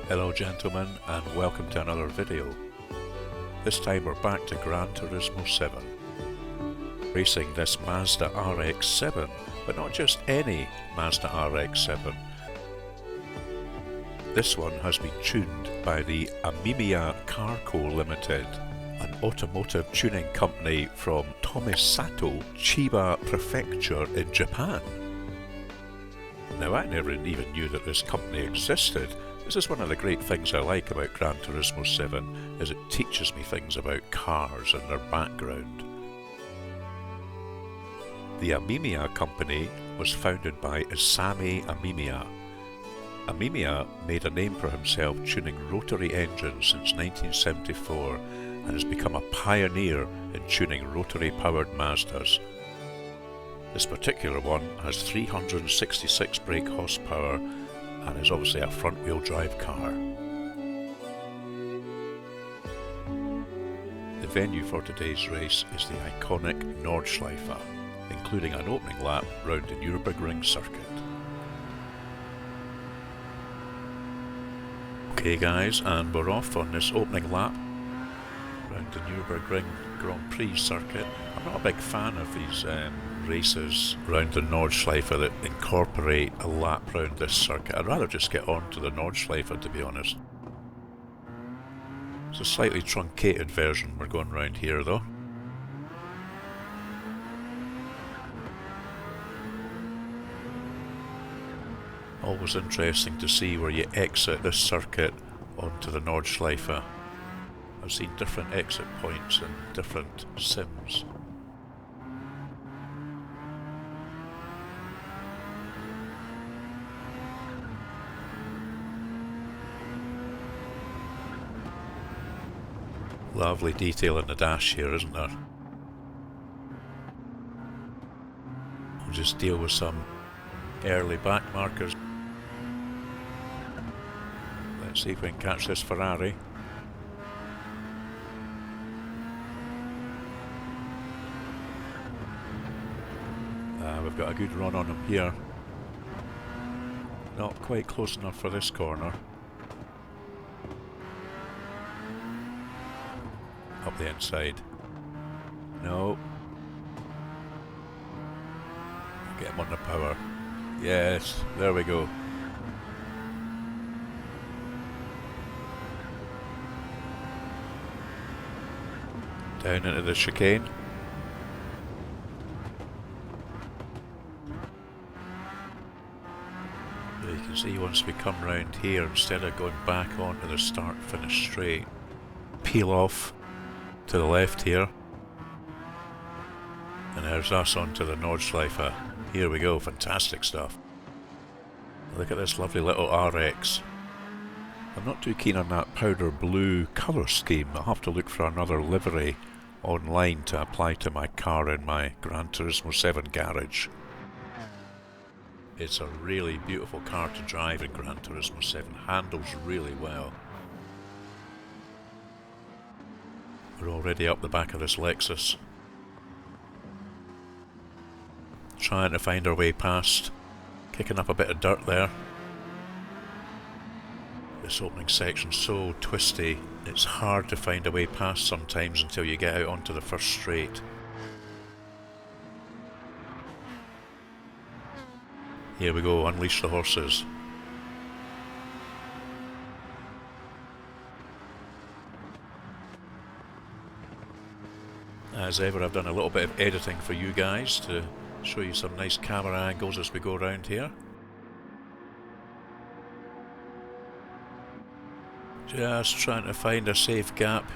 Hello gentlemen, and welcome to another video. This time we're back to Gran Tourismo 7, racing this Mazda RX7, but not just any Mazda RX7. This one has been tuned by the Amemiya Car Co Limited, an automotive tuning company from Tomisato, Chiba Prefecture in Japan. Now I never even knew that this company existed. This is one of the great things I like about Gran Tourismo 7, is it teaches me things about cars and their background. The Amemiya company was founded by Isami Amemiya. Amemiya made a name for himself tuning rotary engines since 1974 and has become a pioneer in tuning rotary powered Mazdas. This particular one has 366 brake horsepower and is obviously a front-wheel drive car. The venue for today's race is the iconic Nordschleife, including an opening lap round the Nürburgring circuit. Okay guys, and we're off on this opening lap round the Nürburgring Grand Prix circuit. I'm not a big fan of these races round the Nordschleife that incorporate a lap round this circuit. I'd rather just get on to the Nordschleife, to be honest. It's a slightly truncated version we're going round here though. Always interesting to see where you exit this circuit onto the Nordschleife. I've seen different exit points in different sims. Lovely detail in the dash here, isn't there? We'll just deal with some early back markers. Let's see if we can catch this Ferrari. We've got a good run on him here. Not quite close enough for this corner. Up the inside. No. Get him on the power. Yes, there we go. Down into the chicane. You can see once we come round here, instead of going back onto the start-finish straight, peel off to the left here, and there's us onto the Nordschleife. Here we go, fantastic stuff. Look at this lovely little RX. I'm not too keen on that powder blue colour scheme. I'll have to look for another livery online to apply to my car in my Gran Tourismo 7 garage. It's a really beautiful car to drive in Gran Tourismo 7, handles really well. We're already up the back of this Lexus. Trying to find our way past, kicking up a bit of dirt there. This opening section's so twisty, it's hard to find a way past sometimes until you get out onto the first straight. Here we go, unleash the horses. As ever, I've done a little bit of editing for you guys to show you some nice camera angles as we go around here. Just trying to find a safe gap.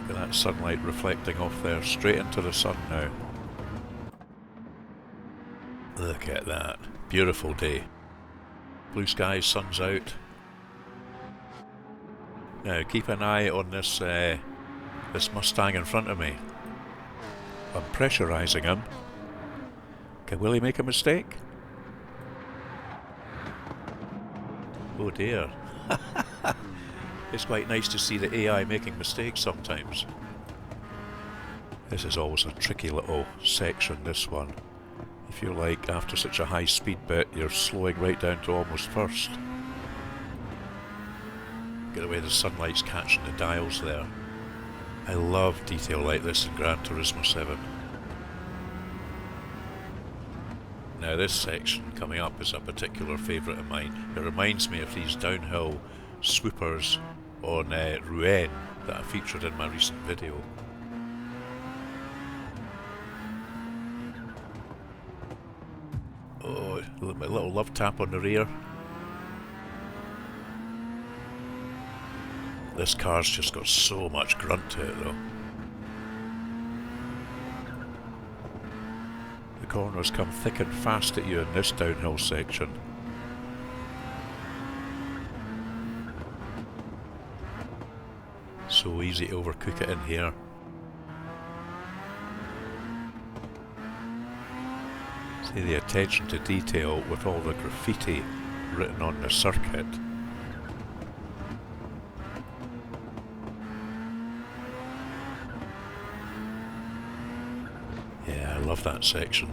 Look at that sunlight reflecting off there, straight into the sun now. Look at that. Beautiful day. Blue skies, sun's out. Now keep an eye on this this Mustang in front of me. I'm pressurising him. Will he make a mistake? Oh dear. It's quite nice to see the AI making mistakes sometimes. This is always a tricky little section, this one. You feel like after such a high speed bit, you're slowing right down to almost first. Get away, the sunlight's catching the dials there. I love detail like this in Gran Tourismo 7. Now this section coming up is a particular favourite of mine. It reminds me of these downhill swoopers on Rouen that I featured in my recent video. Oh, my little love tap on the rear. This car's just got so much grunt to it though. The corners come thick and fast at you in this downhill section. So easy to overcook it in here. See the attention to detail with all the graffiti written on the circuit. Yeah, I love that section.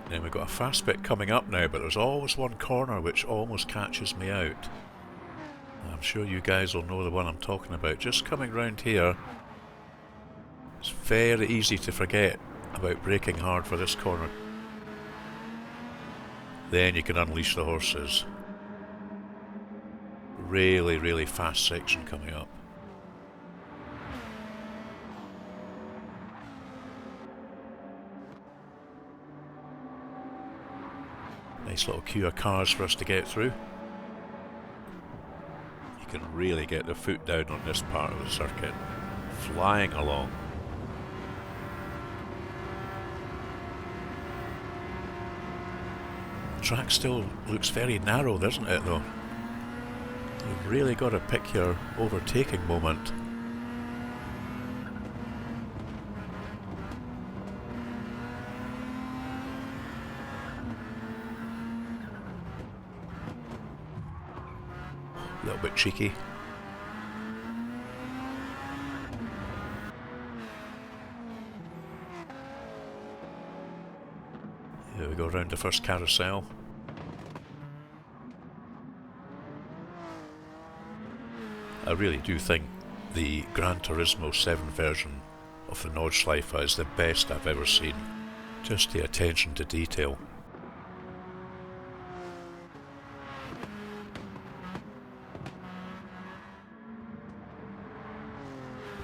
Then we've got a fast bit coming up now, but there's always one corner which almost catches me out. I'm sure you guys will know the one I'm talking about. Just coming round here, it's very easy to forget about braking hard for this corner. Then you can unleash the horses. Really, really fast section coming up. Nice little queue of cars for us to get through. You can really get the foot down on this part of the circuit. Flying along. The track still looks very narrow, doesn't it though? You've really got to pick your overtaking moment. A little bit cheeky. Here we go round the first carousel. I really do think the Gran Tourismo 7 version of the Nordschleife is the best I've ever seen. Just the attention to detail.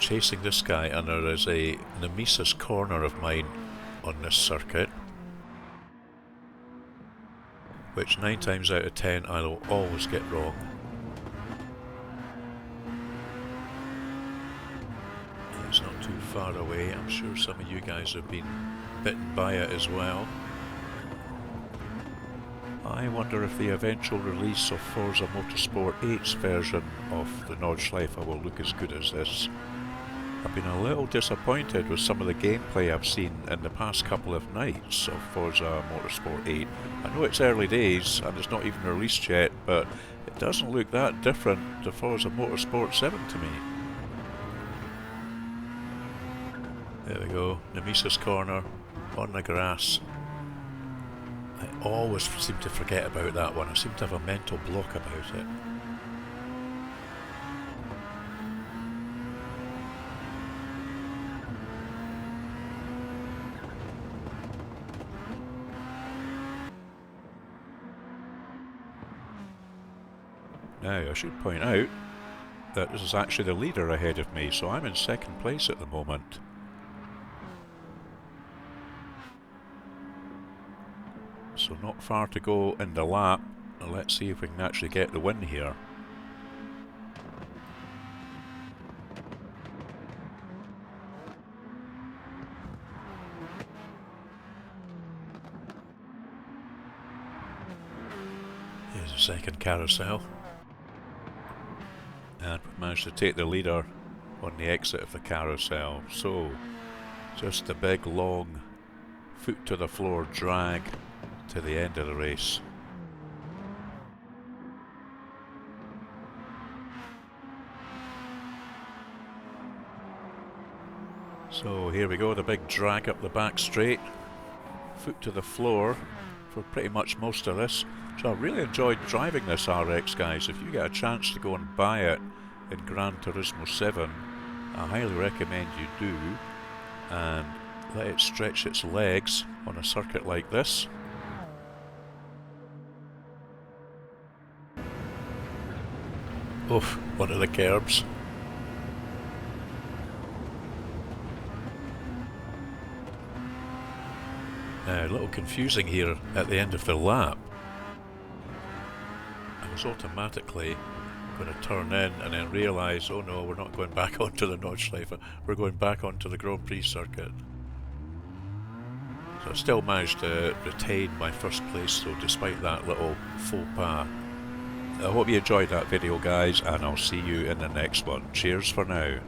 Chasing this guy, and there is a Nemesis corner of mine on this circuit, which 9 times out of 10 I'll always get wrong. It's not too far away. I'm sure some of you guys have been bitten by it as well. I wonder if the eventual release of Forza Motorsport 8's version of the Nordschleife will look as good as this. I've been a little disappointed with some of the gameplay I've seen in the past couple of nights of Forza Motorsport 8. I know it's early days and it's not even released yet, but it doesn't look that different to Forza Motorsport 7 to me. There we go, Nemesis corner on the grass. I always seem to forget about that one. I seem to have a mental block about it. Now, I should point out that this is actually the leader ahead of me, so I'm in second place at the moment. So not far to go in the lap. Now let's see if we can actually get the win here. Here's the second carousel. And we managed to take the leader on the exit of the carousel. So, just a big long foot to the floor drag to the end of the race. So here we go, the big drag up the back straight, foot to the floor for pretty much most of this. So I really enjoyed driving this RX, guys. If you get a chance to go and buy it in Gran Tourismo 7, I highly recommend you do, and let it stretch its legs on a circuit like this. Oof, one of the curbs. A little confusing here at the end of the lap. I was automatically going to turn in and then realise, oh no, we're not going back onto the Nordschleife, we're going back onto the Grand Prix circuit. So I still managed to retain my first place though, despite that little faux pas. I hope you enjoyed that video, guys, and I'll see you in the next one. Cheers for now.